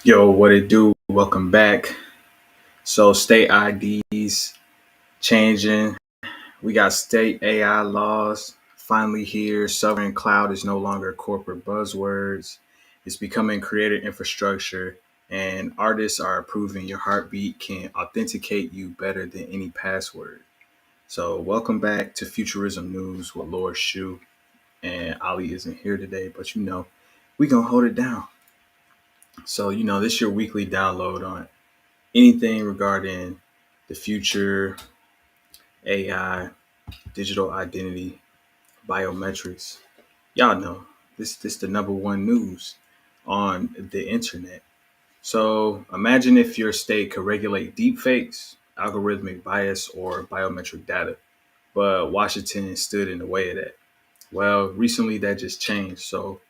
Yo, what it do? Welcome back. So, state IDs changing. We got state AI laws finally here. Sovereign cloud is no longer corporate buzzwords. It's becoming creator infrastructure, and artists are proving your heartbeat can authenticate you better than any password. So, welcome back to Futurism News with Lord Shu. And Ali isn't here today, but we gonna hold it down. So, this your weekly download on anything regarding the future, AI, digital identity, biometrics. Y'all know this the number one news on the internet. So imagine if your state could regulate deepfakes, algorithmic bias, or biometric data, but Washington stood in the way of that. Well, recently that just changed. So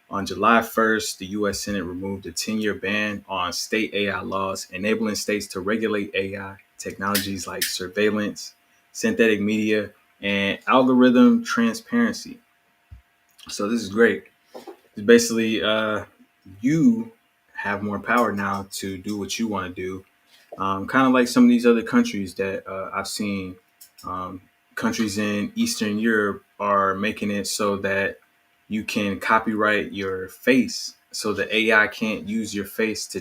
on July 1st, the U.S. Senate removed a 10-year ban on state AI laws, enabling states to regulate AI technologies like surveillance, synthetic media, and algorithm transparency. So this is great. It's basically you have more power now to do what you want to do. Kind of like some of these other countries that I've seen. Um, Countries in Eastern Europe are making it so that you can copyright your face so the AI can't use your face to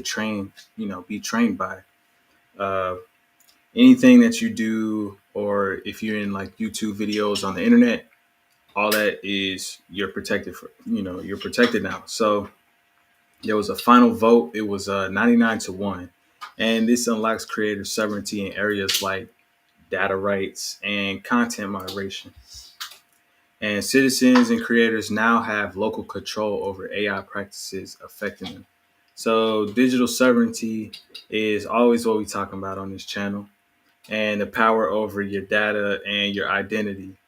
be trained by. Uh, Anything that you do, or if you're in like YouTube videos on the internet, all that is you're protected you're protected now. So there was a final vote. It was 99-1. And this unlocks creator sovereignty in areas like data rights and content moderation. And citizens and creators now have local control over AI practices affecting them. So digital sovereignty is always what we talking about on this channel, and the power over your data and your identity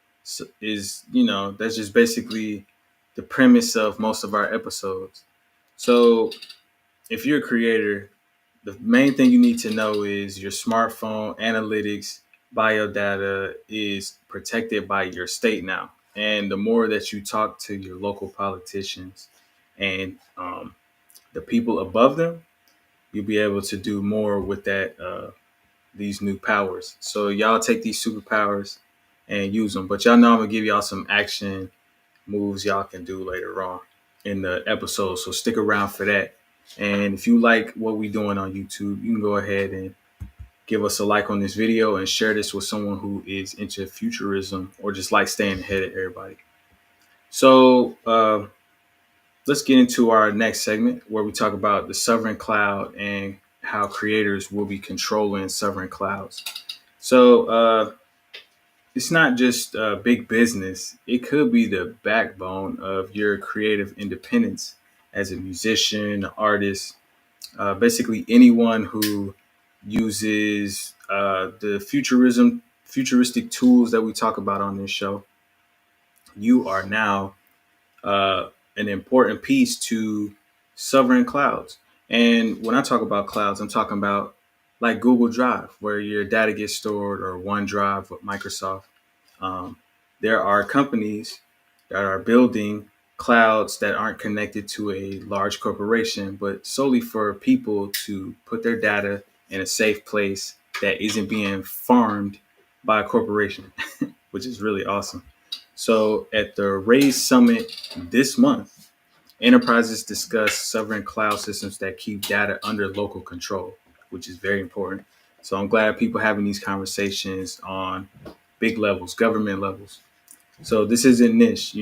is, that's just basically the premise of most of our episodes. So if you're a creator, the main thing you need to know is your smartphone analytics bio data is protected by your state now. And the more that you talk to your local politicians and the people above them, you'll be able to do more with that these new powers. So y'all take these superpowers and use them. But y'all know I'm gonna give y'all some action moves y'all can do later on in the episode. So stick around for that. And if you like what we're doing on YouTube, you can go ahead and give us a like on this video and share this with someone who is into futurism or just like staying ahead of everybody. So let's get into our next segment where we talk about the sovereign cloud and how creators will be controlling sovereign clouds. So it's not just big business. It could be the backbone of your creative independence as a musician, artist, basically anyone who uses the futuristic tools that we talk about on this show. You are now an important piece to sovereign clouds. And when I talk about clouds, I'm talking about like Google Drive, where your data gets stored, or OneDrive with Microsoft. Um, there are companies that are building clouds that aren't connected to a large corporation, but solely for people to put their data in a safe place that isn't being farmed by a corporation, which is really awesome. So at the Raise Summit this month, enterprises discuss sovereign cloud systems that keep data under local control, which is very important. So I'm glad people having these conversations on big levels, government levels. So this isn't niche,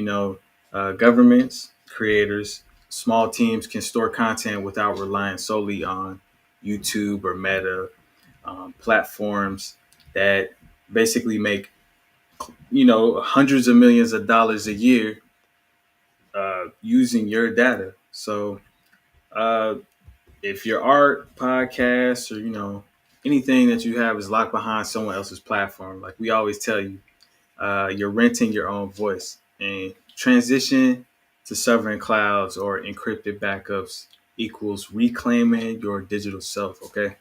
governments, creators, small teams can store content without relying solely on YouTube or Meta platforms that basically make, hundreds of millions of dollars a year using your data. So uh, if your art, podcast, or anything that you have is locked behind someone else's platform, like we always tell you, you're renting your own voice. And transition to sovereign clouds or encrypted backups equals reclaiming your digital self. Okay.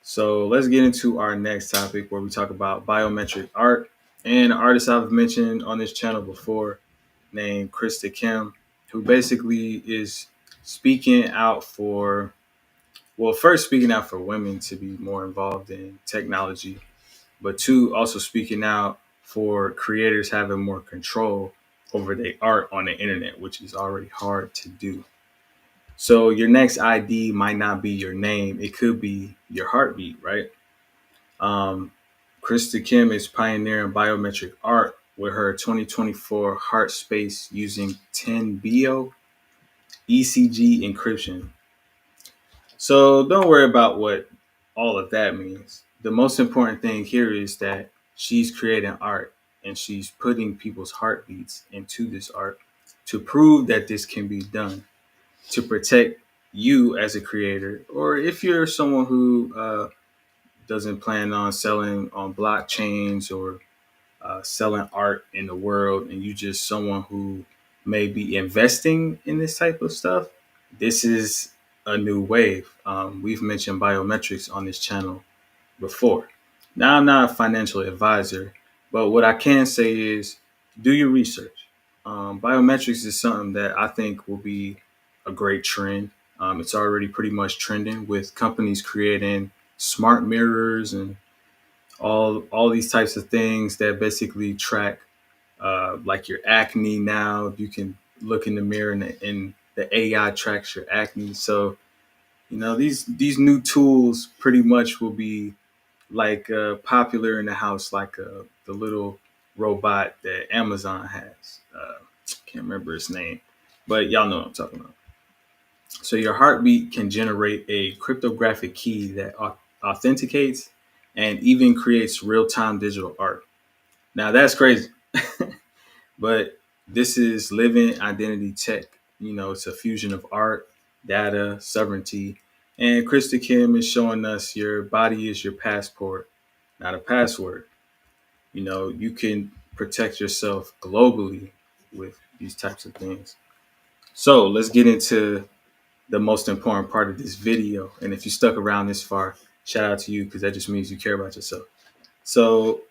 So let's get into our next topic where we talk about biometric art. And an artist I've mentioned on this channel before named Krista Kim, who basically is speaking out for Well, first, speaking out for women to be more involved in technology, but two, also speaking out for creators having more control over their art on the internet, which is already hard to do. So your next ID might not be your name; it could be your heartbeat, right? Um, Krista Kim is pioneering biometric art with her 2024 heart space using 10 bio ECG encryption. So don't worry about what all of that means. The most important thing here is that she's creating art and she's putting people's heartbeats into this art to prove that this can be done to protect you as a creator, or if you're someone who doesn't plan on selling on blockchains or selling art in the world, and you just someone who may be investing in this type of stuff, this is a new wave. We've mentioned biometrics on this channel before. Now, I'm not a financial advisor, but what I can say is do your research. Biometrics is something that I think will be a great trend. It's already pretty much trending with companies creating smart mirrors and all these types of things that basically track like your acne. Now you can look in the mirror and the AI tracks your acne. So these new tools pretty much will be like popular in the house, like the little robot that Amazon has. Can't remember its name, but y'all know what I'm talking about. So your heartbeat can generate a cryptographic key that authenticates and even creates real-time digital art. Now that's crazy, but this is living identity tech. It's a fusion of art, data, sovereignty, and Krista Kim is showing us your body is your passport, not a password. You can protect yourself globally with these types of things. So let's get into the most important part of this video. And if you stuck around this far, shout out to you because that just means you care about yourself. So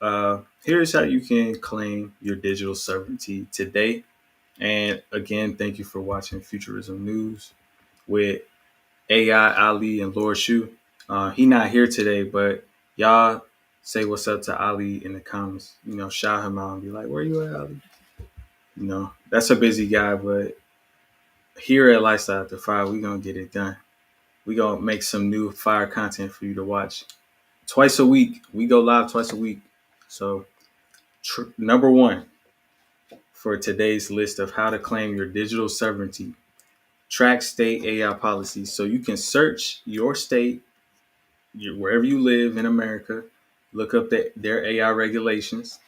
here's how you can claim your digital sovereignty today. And again, thank you for watching Futurism News with AI Ali and Lord Shu. He not here today, but y'all say what's up to Ali in the comments. Shout him out and be like, "Where you at, Ali?" That's a busy guy, but here at Lifestyle After 5, we gonna get it done. We gonna make some new fire content for you to watch twice a week. We go live twice a week. So number one for today's list of how to claim your digital sovereignty, track state AI policies. So you can search your state, wherever you live in America, look up their AI regulations,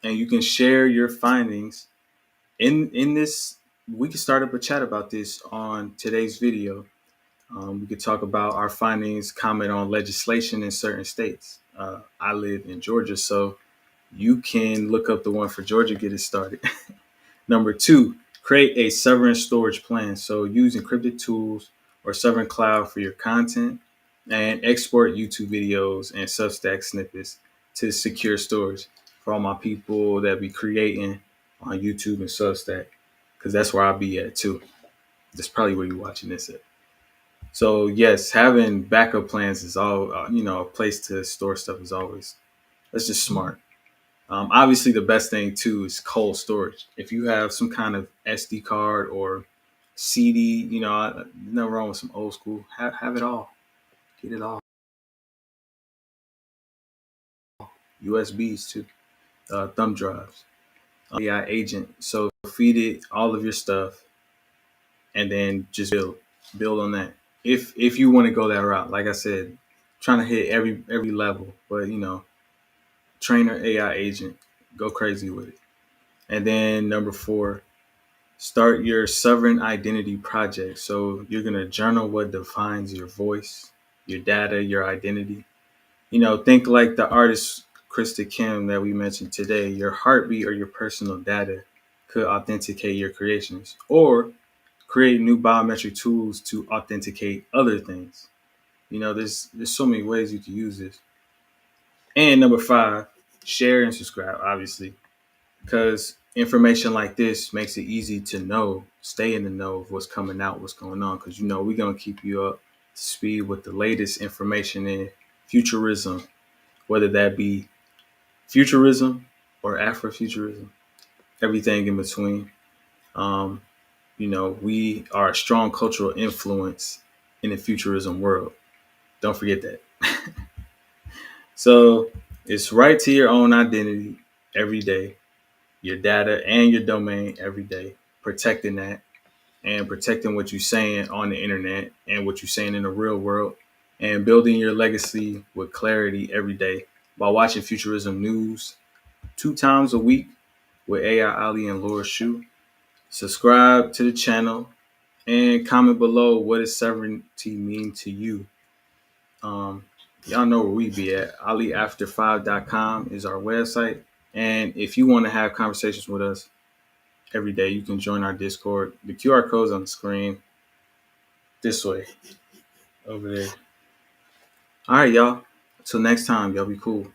and you can share your findings in this. We can start up a chat about this on today's video. We could talk about our findings, comment on legislation in certain states. I live in Georgia, so you can look up the one for Georgia, get it started. Number two, create a sovereign storage plan. So use encrypted tools or sovereign cloud for your content and export YouTube videos and Substack snippets to secure storage for all my people that be creating on YouTube and Substack, because that's where I'll be at too. That's probably where you're watching this at. So yes, having backup plans is all, a place to store stuff is always, that's just smart. Obviously, the best thing too is cold storage. If you have some kind of SD card or CD, nothing wrong with some old school. Have it all. Get it all. USBs too, thumb drives. AI agent. So feed it all of your stuff, and then just build on that. If you want to go that route, like I said, trying to hit every level, but trainer AI agent, go crazy with it. And then number four, start your sovereign identity project. So you're going to journal what defines your voice, your data, your identity. Think like the artist Krista Kim that we mentioned today. Your heartbeat or your personal data could authenticate your creations, or create new biometric tools to authenticate other things. There's so many ways you can use this. And number five, share and subscribe, obviously, because information like this makes it easy to stay in the know of what's coming out, what's going on, because we're going to keep you up. to speed with the latest information in futurism, whether that be futurism or Afrofuturism, everything in between. Um, we are a strong cultural influence in the futurism world. Don't forget that. So it's right to your own identity every day, your data and your domain every day, protecting that and protecting what you're saying on the internet and what you're saying in the real world, and building your legacy with clarity every day by watching Futurism News 2 times a week with AI Ali and Laura Shu. Subscribe to the channel and comment below, what does sovereignty mean to you? Um, y'all know where we be at. AliAfter5.com is our website. And if you want to have conversations with us every day, you can join our Discord. The QR code's on the screen this way, over there. All right, y'all. Until next time, y'all be cool.